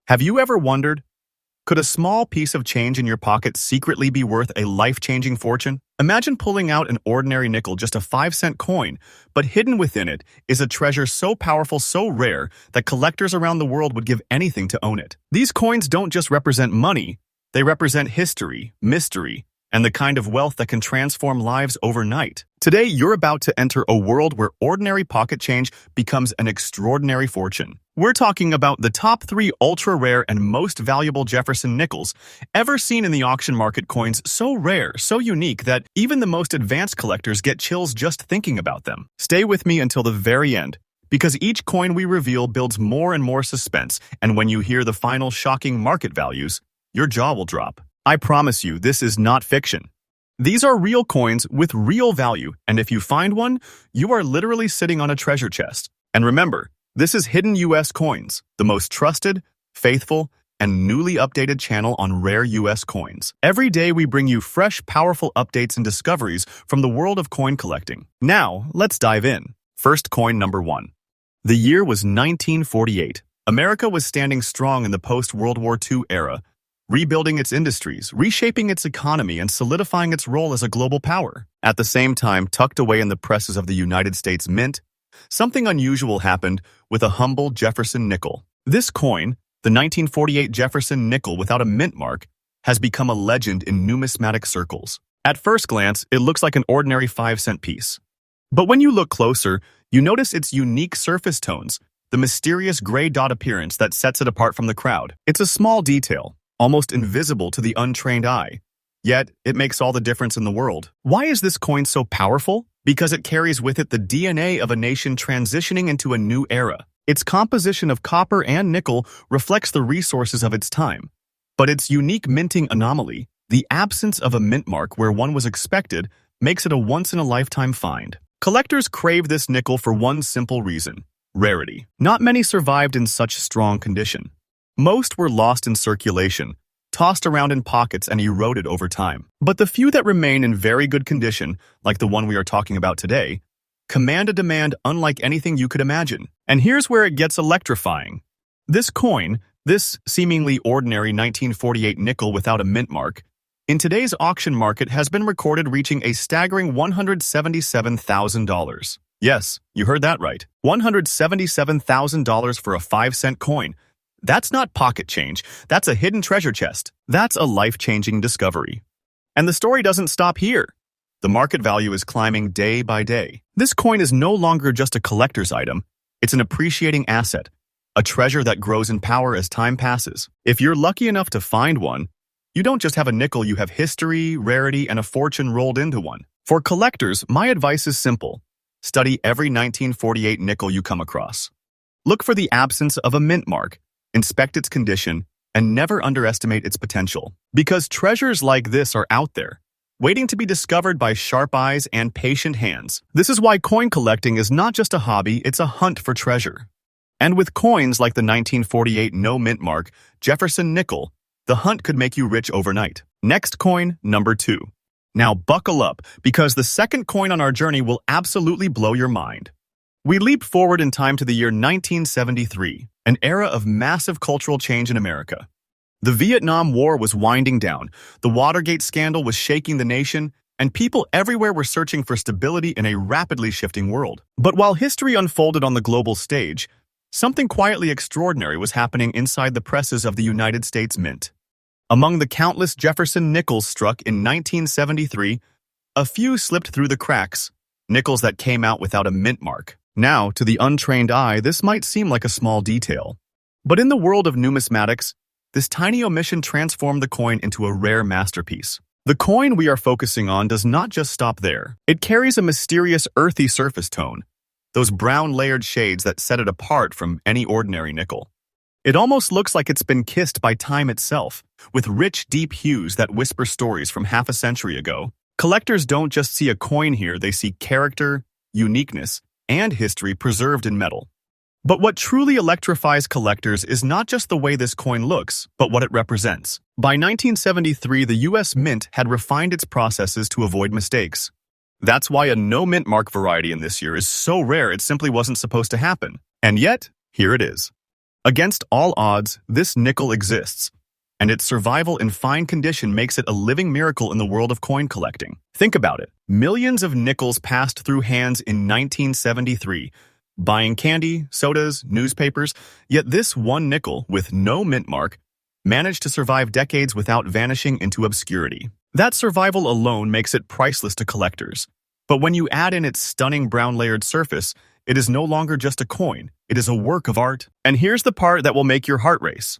Have you ever wondered, could a small piece of change in your pocket secretly be worth a life-changing fortune? Imagine pulling out an ordinary nickel, just a 5-cent coin, but hidden within it is a treasure so powerful, so rare, that collectors around the world would give anything to own it. These coins don't just represent money, they represent history, mystery, and the kind of wealth that can transform lives overnight. Today, you're about to enter a world where ordinary pocket change becomes an extraordinary fortune. We're talking about the top 3 ultra-rare and most valuable Jefferson nickels ever seen in the auction market. Coins so rare, so unique that even the most advanced collectors get chills just thinking about them. Stay with me until the very end, because each coin we reveal builds more and more suspense, and when you hear the final shocking market values, your jaw will drop. I promise you, this is not fiction. These are real coins with real value, and if you find one, you are literally sitting on a treasure chest. And remember, this is Hidden US Coins, the most trusted, faithful, and newly updated channel on rare US coins. Every day we bring you fresh, powerful updates and discoveries from the world of coin collecting. Now, let's dive in. First coin number 1. The year was 1948. America was standing strong in the post-World War II era, rebuilding its industries, reshaping its economy, and solidifying its role as a global power. At the same time, tucked away in the presses of the United States Mint, something unusual happened with a humble Jefferson nickel. This coin, the 1948 Jefferson nickel without a mint mark, has become a legend in numismatic circles. At first glance, it looks like an ordinary 5-cent piece. But when you look closer, you notice its unique surface tones, the mysterious gray dot appearance that sets it apart from the crowd. It's a small detail, almost invisible to the untrained eye, yet it makes all the difference in the world. Why is this coin so powerful? Because it carries with it the DNA of a nation transitioning into a new era. Its composition of copper and nickel reflects the resources of its time. But its unique minting anomaly, the absence of a mint mark where one was expected, makes it a once-in-a-lifetime find. Collectors crave this nickel for one simple reason: rarity. Not many survived in such strong condition. Most were lost in circulation, tossed around in pockets, and eroded over time. But the few that remain in very good condition, like the one we are talking about today, command a demand unlike anything you could imagine. And here's where it gets electrifying. This coin, this seemingly ordinary 1948 nickel without a mint mark, in today's auction market has been recorded reaching a staggering $177,000. Yes, you heard that right. $177,000 for a 5-cent coin. That's not pocket change, that's a hidden treasure chest. That's a life-changing discovery. And the story doesn't stop here. The market value is climbing day by day. This coin is no longer just a collector's item, it's an appreciating asset, a treasure that grows in power as time passes. If you're lucky enough to find one, you don't just have a nickel, you have history, rarity, and a fortune rolled into one. For collectors, my advice is simple. Study every 1948 nickel you come across. Look for the absence of a mint mark, inspect its condition, and never underestimate its potential. Because treasures like this are out there, waiting to be discovered by sharp eyes and patient hands. This is why coin collecting is not just a hobby, it's a hunt for treasure. And with coins like the 1948 no mint mark Jefferson nickel, the hunt could make you rich overnight. Next coin, number 2. Now buckle up, because the second coin on our journey will absolutely blow your mind. We leap forward in time to the year 1973, an era of massive cultural change in America. The Vietnam War was winding down, the Watergate scandal was shaking the nation, and people everywhere were searching for stability in a rapidly shifting world. But while history unfolded on the global stage, something quietly extraordinary was happening inside the presses of the United States Mint. Among the countless Jefferson nickels struck in 1973, a few slipped through the cracks, nickels that came out without a mint mark. Now, to the untrained eye, this might seem like a small detail. But in the world of numismatics, this tiny omission transformed the coin into a rare masterpiece. The coin we are focusing on does not just stop there. It carries a mysterious earthy surface tone, those brown layered shades that set it apart from any ordinary nickel. It almost looks like it's been kissed by time itself, with rich, deep hues that whisper stories from half a century ago. Collectors don't just see a coin here, they see character, uniqueness, and history preserved in metal. But what truly electrifies collectors is not just the way this coin looks, but what it represents. By 1973, the US Mint had refined its processes to avoid mistakes. That's why a no mint mark variety in this year is so rare it simply wasn't supposed to happen. And yet, here it is. Against all odds, this nickel exists, and its survival in fine condition makes it a living miracle in the world of coin collecting. Think about it. Millions of nickels passed through hands in 1973, buying candy, sodas, newspapers, yet this one nickel, with no mint mark, managed to survive decades without vanishing into obscurity. That survival alone makes it priceless to collectors. But when you add in its stunning brown-layered surface, it is no longer just a coin, it is a work of art. And here's the part that will make your heart race.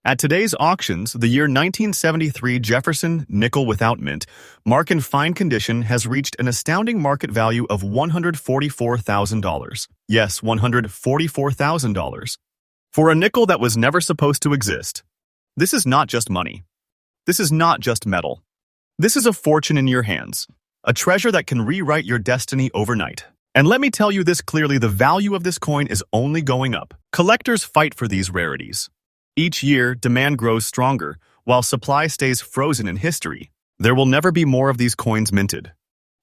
At today's auctions, the year 1973 Jefferson nickel without mint, mark in fine condition, has reached an astounding market value of $144,000. Yes, $144,000. For a nickel that was never supposed to exist. This is not just money. This is not just metal. This is a fortune in your hands, a treasure that can rewrite your destiny overnight. And let me tell you this clearly, the value of this coin is only going up. Collectors fight for these rarities. Each year, demand grows stronger, while supply stays frozen in history. There will never be more of these coins minted.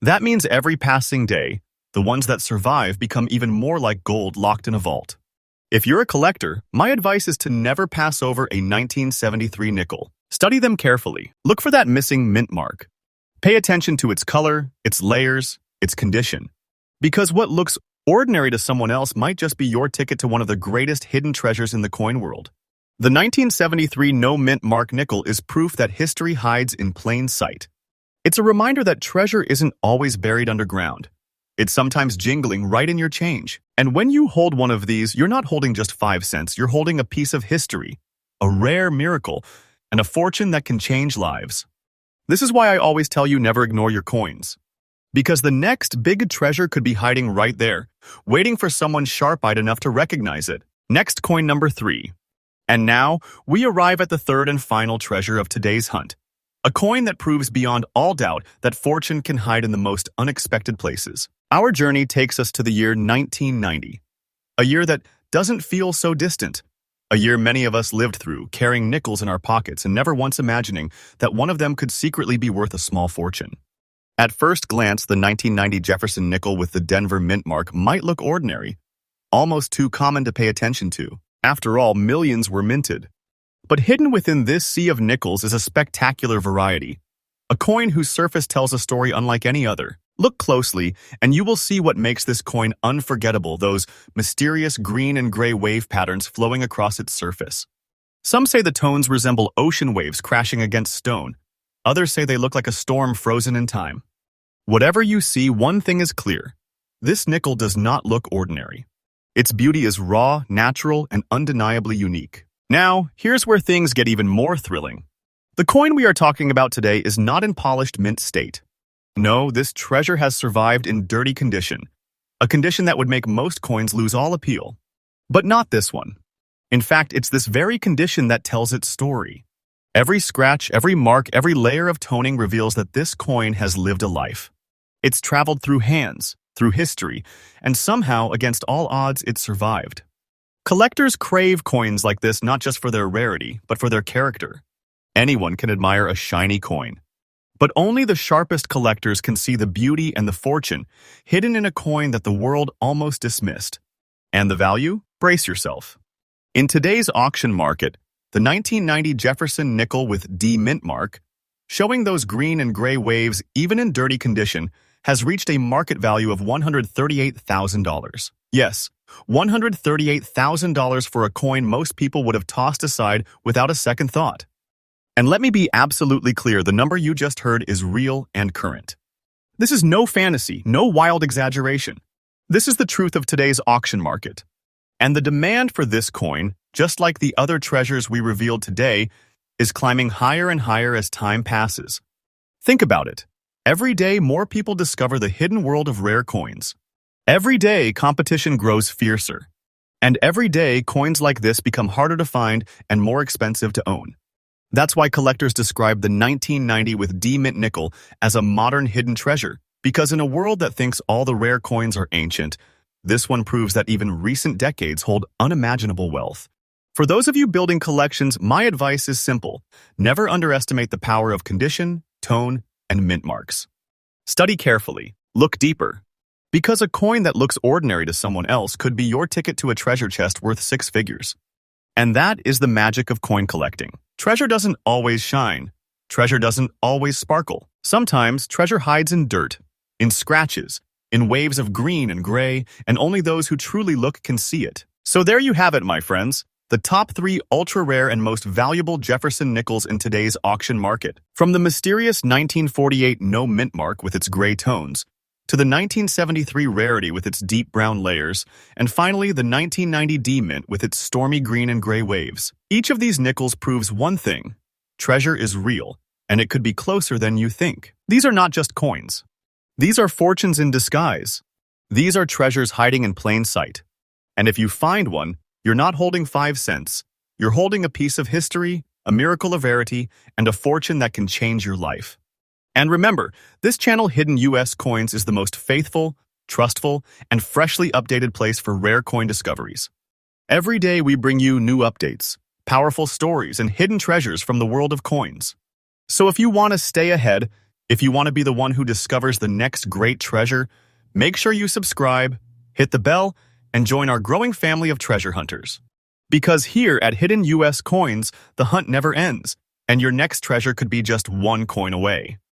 That means every passing day, the ones that survive become even more like gold locked in a vault. If you're a collector, my advice is to never pass over a 1973 nickel. Study them carefully. Look for that missing mint mark. Pay attention to its color, its layers, its condition. Because what looks ordinary to someone else might just be your ticket to one of the greatest hidden treasures in the coin world. The 1973 no mint mark nickel is proof that history hides in plain sight. It's a reminder that treasure isn't always buried underground. It's sometimes jingling right in your change. And when you hold one of these, you're not holding just 5 cents, you're holding a piece of history, a rare miracle, and a fortune that can change lives. This is why I always tell you never ignore your coins. Because the next big treasure could be hiding right there, waiting for someone sharp-eyed enough to recognize it. Next, coin number 3. And now, we arrive at the third and final treasure of today's hunt. A coin that proves beyond all doubt that fortune can hide in the most unexpected places. Our journey takes us to the year 1990. A year that doesn't feel so distant. A year many of us lived through, carrying nickels in our pockets and never once imagining that one of them could secretly be worth a small fortune. At first glance, the 1990 Jefferson nickel with the Denver mint mark might look ordinary, almost too common to pay attention to. After all, millions were minted. But hidden within this sea of nickels is a spectacular variety, a coin whose surface tells a story unlike any other. Look closely, and you will see what makes this coin unforgettable, those mysterious green and gray wave patterns flowing across its surface. Some say the tones resemble ocean waves crashing against stone. Others say they look like a storm frozen in time. Whatever you see, one thing is clear. This nickel does not look ordinary. Its beauty is raw, natural, and undeniably unique. Now, here's where things get even more thrilling. The coin we are talking about today is not in polished mint state. No, this treasure has survived in dirty condition, a condition that would make most coins lose all appeal. But not this one. In fact, it's this very condition that tells its story. Every scratch, every mark, every layer of toning reveals that this coin has lived a life. It's traveled through hands, through history, and somehow, against all odds, it survived. Collectors crave coins like this not just for their rarity, but for their character. Anyone can admire a shiny coin. But only the sharpest collectors can see the beauty and the fortune hidden in a coin that the world almost dismissed. And the value? Brace yourself. In today's auction market, the 1990 Jefferson nickel with D mint mark, showing those green and gray waves even in dirty condition, has reached a market value of $138,000. Yes, $138,000 for a coin most people would have tossed aside without a second thought. And let me be absolutely clear, the number you just heard is real and current. This is no fantasy, no wild exaggeration. This is the truth of today's auction market. And the demand for this coin, just like the other treasures we revealed today, is climbing higher and higher as time passes. Think about it. Every day, more people discover the hidden world of rare coins. Every day, competition grows fiercer. And every day, coins like this become harder to find and more expensive to own. That's why collectors describe the 1990 with D mint nickel as a modern hidden treasure, because in a world that thinks all the rare coins are ancient, this one proves that even recent decades hold unimaginable wealth. For those of you building collections, my advice is simple. Never underestimate the power of condition, tone, and mint marks. Study carefully. Look deeper. Because a coin that looks ordinary to someone else could be your ticket to a treasure chest worth 6 figures. And that is the magic of coin collecting. Treasure doesn't always shine. Treasure doesn't always sparkle. Sometimes treasure hides in dirt, in scratches, in waves of green and gray, and only those who truly look can see it. So there you have it, my friends. The top 3 ultra-rare and most valuable Jefferson nickels in today's auction market. From the mysterious 1948 no mint mark with its gray tones, to the 1973 rarity with its deep brown layers, and finally the 1990 D mint with its stormy green and gray waves. Each of these nickels proves one thing: treasure is real, and it could be closer than you think. These are not just coins. These are fortunes in disguise. These are treasures hiding in plain sight. And if you find one, you're not holding 5 cents. You're holding a piece of history, a miracle of rarity, and a fortune that can change your life. And remember, this channel Hidden US Coins is the most faithful, trustful, and freshly updated place for rare coin discoveries. Every day we bring you new updates, powerful stories, and hidden treasures from the world of coins. So if you want to stay ahead, if you want to be the one who discovers the next great treasure, make sure you subscribe, hit the bell, and join our growing family of treasure hunters. Because here at Hidden US Coins, the hunt never ends, and your next treasure could be just one coin away.